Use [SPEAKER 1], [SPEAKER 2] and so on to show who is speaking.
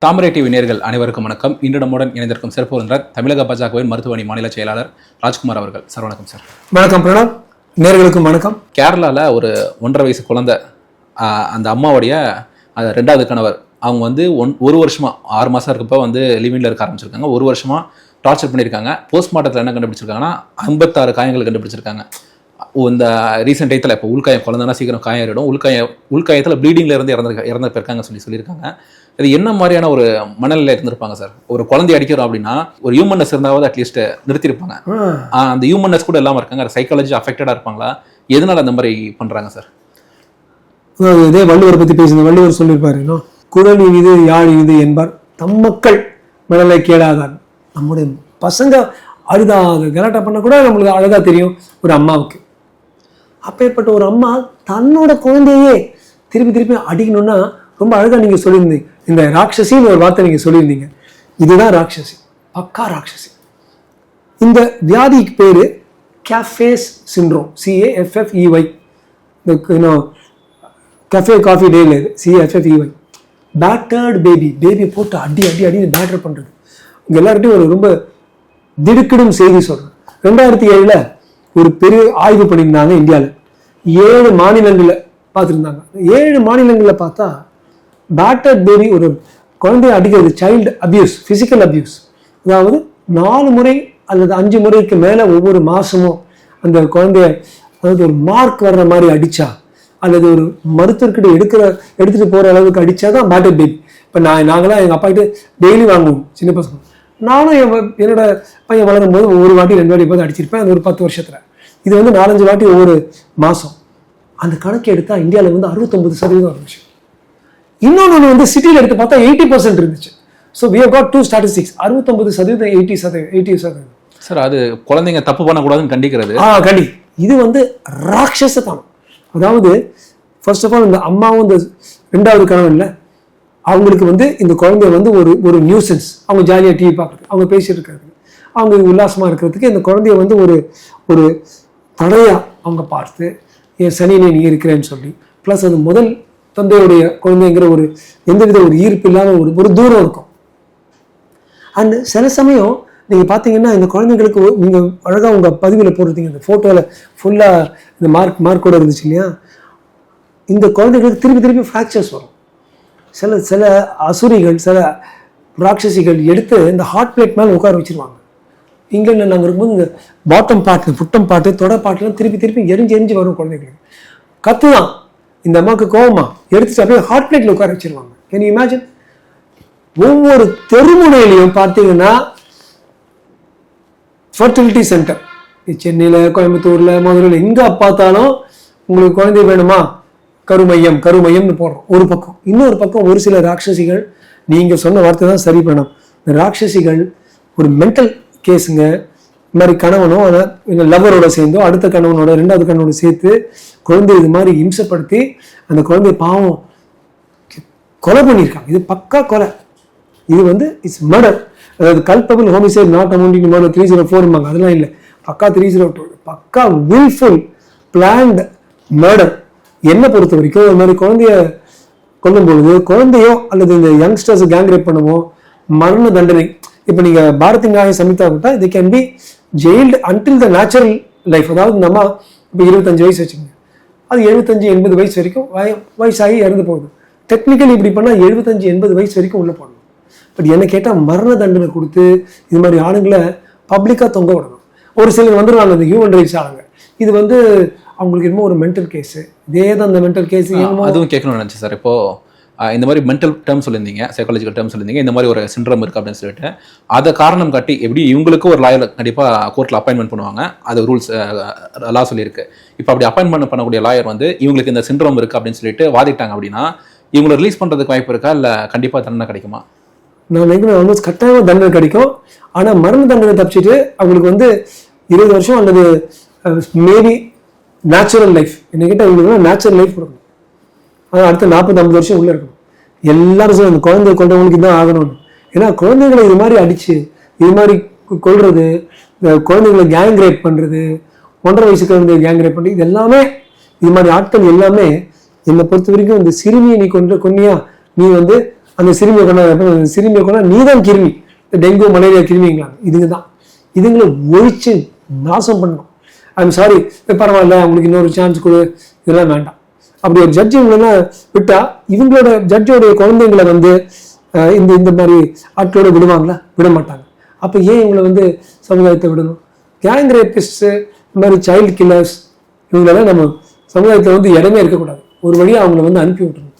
[SPEAKER 1] தாமரை TV நேயர்கள் அனைவருக்கும் வணக்கம். இன்று நம்முடன் இணைந்திருக்கும் சிறப்பு விருந்தினர் தமிழக பாஜகவின் மருத்துவமனை மாநில செயலாளர் ராஜ்குமார் அவர்கள். சார் வணக்கம் சார்.
[SPEAKER 2] வணக்கம் பிரணவ். நேயர்களுக்கும் வணக்கம்.
[SPEAKER 1] கேரளாவில் ஒரு 1.5 வயசு குழந்தை, அந்த அம்மாவுடைய ரெண்டாவது கணவர், அவங்க வந்து ஒரு வருஷமா 6 மாதம் இருக்கப்போ லிவிங்கில் இருக்க ஆரம்பிச்சிருக்காங்க. ஒரு வருஷமா டார்ச்சர் பண்ணியிருக்காங்க. போஸ்ட்மார்ட்டத்தில் என்ன கண்டுபிடிச்சிருக்காங்கன்னா 56 காயங்கள் கண்டுபிடிச்சிருக்காங்க. இந்த ரீசெண்ட் டயத்தில் இப்போ உள்காயம் குழந்தைனா சீக்கிரம் காயம் ஆகிடும், உள்காயத்தில் ப்ளீடிங்கில் இருந்து இறந்து போயிருக்காங்க சொல்லியிருக்காங்க. இது என்ன மாதிரியான ஒரு மனநிலையில் இருந்திருப்பாங்க சார்? ஒரு குழந்தை அடிக்கிறோம் அப்படின்னா ஒரு ஹியூமன்னஸ் இருந்தாவது அட்லீஸ்ட் நிறுத்திருப்பாங்க. அந்த ஹியூமன்னஸ் கூட இல்லாமல் இருக்காங்க. சைக்காலஜி அஃபெக்டடாக இருப்பாங்களா? எதனால அந்த மாதிரி பண்ணுறாங்க சார்?
[SPEAKER 2] இதே வள்ளுவர் பற்றி பேசுங்க. வள்ளுவர் சொல்லியிருப்பாரு, குழல் இனிது யாழ் இனிது என்பார் தம் மக்கள் மனநிலை கேளாதான். நம்முடைய பசங்க அழுதாக கலாட்டா பண்ண கூட நம்மளுக்கு அழகா தெரியும் ஒரு அம்மாவுக்கு. அப்பேற்பட்ட ஒரு அம்மா தன்னோட குழந்தையே திருப்பி அடிக்கணும்னா ரொம்ப அழகா நீங்க சொல்லியிருந்தீங்க. இந்த ராட்சசின்னு ஒரு வார்த்தை நீங்க சொல்லியிருந்தீங்க. இதுதான் ராட்சசி, பக்கா ராட்சசி. இந்த வியாதிக்கு பேரு cafes syndrome, CAFFEY. Cafe coffee டேல CAFFEY. பேட்டர்டு பேபி போட்டு அடி பேட்டர் பண்றது. இங்க எல்லார்ட்டையும் ஒரு ரொம்ப திடுக்கிடும் செய்தி சொல்றேன். 2007 ஒரு பெரிய ஆய்வு பண்ணியிருந்தாங்க. இந்தியாவில் 7 மாநிலங்களில் பார்த்துருந்தாங்க. 7 மாநிலங்களில் பார்த்தா பேட்டர்ட் பேபி, ஒரு குழந்தைய அடிக்கிறது, சைல்டு அபியூஸ், பிசிக்கல் அபியூஸ். அதாவது 4 முறை அல்லது 5 முறைக்கு மேலே ஒவ்வொரு மாதமும் அந்த குழந்தைய, அதாவது ஒரு மார்க் வர்ற மாதிரி அடித்தா அல்லது ஒரு மருத்துவர்கிட்ட எடுத்துகிட்டு போகிற அளவுக்கு அடித்தா தான் பேட்டர்ட் பேபி. இப்போ நாங்களாம் எங்கள் அப்பாக்கிட்ட டெய்லி வாங்குவோம் சின்ன பசங்க. நானும் என்னோட பையன் வளரும் போது ஒரு வாட்டி 2 வாட்டி போது அடிச்சிருப்பேன். அது ஒரு 10 வருஷத்துல. இது 4-5 வாட்டி ஒவ்வொரு மாதம். அந்த கணக்கு எடுத்தா இந்தியாவில் 69% இருந்துச்சு. இன்னொன்று சிட்டியில் எடுத்து பார்த்தா 80% இருந்துச்சு. So we have got 2 statistics. 69%, 80%.
[SPEAKER 1] Sir, அது குழந்தைங்க தப்பு பண்ணக்கூடாதுன்னு கண்டிக்கிறது.
[SPEAKER 2] இது ராட்சசத்தனம். அதாவது ஃபர்ஸ்ட் ஆஃப் ஆல் இந்த அம்மாவும் இந்த 2வது கணவன்ல அவங்களுக்கு இந்த குழந்தைய ஒரு நியூசன்ஸ். அவங்க ஜாலியாக டிவி பார்க்குறது, அவங்க பேசிட்டு இருக்கிறது, அவங்க உல்லாசமாக இருக்கிறதுக்கு இந்த குழந்தைய ஒரு தடையாக அவங்க பார்த்து என் சனியிலே நீ இருக்கிறேன்னு சொல்லி, ப்ளஸ் அது முதல் தந்தையுடைய குழந்தைங்கிற எந்தவித ஒரு ஈர்ப்பு இல்லாத ஒரு தூரம் இருக்கும். அண்ட் சில சமயம் நீங்கள் பார்த்தீங்கன்னா இந்த குழந்தைங்களுக்கு நீங்கள் அழகாக உங்கள் பதிவில் போடுறீங்க. இந்த ஃபோட்டோவில் ஃபுல்லாக இந்த மார்க்கோட இருந்துச்சு இல்லையா? இந்த குழந்தைங்களுக்கு திருப்பி ஃப்ராக்சர்ஸ் வரும். சில அசுரிகள், சில ராட்சசிகள் எடுத்து இந்த ஹார்ட் பிளேட் மேலே உட்கார வச்சிருவாங்க. இங்கிலாண்டில் நாங்கள் இருக்கும்போது இந்த பாட்டம் பாட்டு, புட்டம் பாட்டு, தொட பாட்டுலாம் திருப்பி எரிஞ்சு வரும் குழந்தைங்களுக்கு. கத்துதான் இந்த அம்மாவுக்கு கோவமா எடுத்துட்டு அப்படியே ஹார்ட் பிளேட்ல உட்கார வச்சிருவாங்க. Can you imagine? ஒவ்வொரு தெருமுனையிலையும் பார்த்தீங்கன்னா ஃபர்டிலிட்டி சென்டர், சென்னையில், கோயம்புத்தூர்ல, மதுரையில், எங்க பார்த்தாலும் உங்களுக்கு குழந்தை வேணுமா, கருமையம்னு போடுறோம் ஒரு பக்கம். இன்னொரு பக்கம் ஒரு சில ராட்சசிகள், நீங்க சொன்ன வார்த்தை தான் சரி பண்ணணும். இந்த ராட்சசிகள் ஒரு மென்டல் கேஸுங்க. இந்த மாதிரி கணவனோ எங்கள் லவரோட சேர்ந்தோ அடுத்த கணவனோட 2வது கணவனோட சேர்த்து குழந்தை இது மாதிரி இம்சப்படுத்தி அந்த குழந்தைய பாவம் கொலை பண்ணியிருக்காங்க. இது பக்கா கொலை. இது இட்ஸ் மர்டர். அதாவது culpable homicide not amounting murder 304. அதெல்லாம் இல்லை, பக்கா 302. பக்கா வில்ஃபுல் பிளான்ட் மர்டர். என்னை பொறுத்த வரைக்கும் ஒரு மாதிரி குழந்தைய கொல்லும் பொழுது குழந்தையோ அல்லது இந்த யங்ஸ்டர்ஸ் கேங் ரேப் பண்ணவோ மரண தண்டனை. இப்போ நீங்க பாரதி நியாய சமிதா விட்டா இது can be jailed until the natural life. அதாவது நம்ம இப்போ 25 வயசு வச்சுக்கோங்க, அது 75-80 வயசு வரைக்கும் வயசாகி இறந்து போகுது. டெக்னிக்கலி இப்படி பண்ணால் 75-80 வயசு வரைக்கும் உள்ள போடணும். பட் என்ன கேட்டால் மரண தண்டனை கொடுத்து இது மாதிரி ஆளுங்களை பப்ளிக்காக தொங்க விடணும். ஒரு சிலர் வந்துடுவாங்க இந்த ஹியூமன் ரைட்ஸ் ஆளுங்க. இது அவங்களுக்கு என்னமோ ஒரு மென்டல் கேஸு. இதே தான் அந்த மென்டல் கேஸ்.
[SPEAKER 1] அதுவும் கேட்கணும்னு நினச்சேன் சார். இப்போ இந்த மாதிரி மென்டல் டேர்ம் சொல்லியிருந்தீங்க, சைக்காலஜிக்கல் டேர்ம் சொல்லியிருந்தீங்க, இந்த மாதிரி ஒரு சிண்ட்ரம் இருக்குது அப்படின்னு சொல்லிட்டு அதை காரணம் காட்டி எப்படி இவங்களுக்கு ஒரு லாயர் கண்டிப்பாக கோர்ட்டில் அப்பாயின்மெண்ட் பண்ணுவாங்க. அது ரூல்ஸ் லா சொல்லியிருக்கு. இப்போ அப்படி அப்பாயின்மெண்ட் பண்ணக்கூடிய லாயர் இவங்களுக்கு இந்த சிண்ட்ரம் இருக்குது அப்படின்னு சொல்லிட்டு வாதிட்டாங்க அப்படின்னா இவங்களை ரிலீஸ் பண்ணுறதுக்கு வாய்ப்பு இருக்கா, இல்லை கண்டிப்பாக தண்டனை கிடைக்குமா?
[SPEAKER 2] நான் ஆல்மோஸ்ட் கட்டாயமாக தண்டனை கிடைக்கும். ஆனால் மரண தண்டனை தப்பிச்சுட்டு அவங்களுக்கு 20 வருஷம் அல்லது மேபி நேச்சுரல் லைஃப். என்ன கேட்டால் இவங்களுக்கு நேச்சுரல் லைஃப் கொடுக்கணும். ஆனால் அடுத்த 40-50 வருஷம் உள்ள இருக்கணும். எல்லாரும் சொல்ல அந்த குழந்தை கொண்டவங்களுக்கு தான் ஆகணும்னு. ஏன்னா குழந்தைங்களை இது மாதிரி அடிச்சு இது மாதிரி கொள்றது, குழந்தைங்களை கேங் ரேப் பண்றது, 1.5 வயசு குழந்தை கேங் ரேப் பண்றது, இது எல்லாமே இது மாதிரி ஆட்கள் எல்லாமே என்னை பொறுத்த வரைக்கும் இந்த சிறுமியை நீ கொன்னியா, நீ அந்த சிறுமியை கொண்டா நீ தான் கிருமி, டெங்கு மலேரியா கிருமிங்களா, இதுங்க தான். இதுங்களை ஒழிச்சு நாசம் பண்ணணும். ஐம் சாரி, பரவாயில்ல உங்களுக்கு இன்னொரு சான்ஸ் கொடு, இதெல்லாம் வேண்டாம். அப்படி ஒரு ஜட்ஜி இவங்களெல்லாம் விட்டா இவங்களோட ஜட்ஜோடைய குழந்தைங்களை வந்து இந்த மாதிரி ஆட்களோட விடுவாங்களா? விட மாட்டாங்க. அப்போ ஏன் இவங்களை சமுதாயத்தை விடணும்? கேங் ரேபிஸ்ட், இந்த மாதிரி சைல்டு கில்லர்ஸ், இவங்களெல்லாம் நம்ம சமுதாயத்தில் இடமே இருக்கக்கூடாது. ஒரு வழியாக அவங்கள அனுப்பி விட்டுருணும்.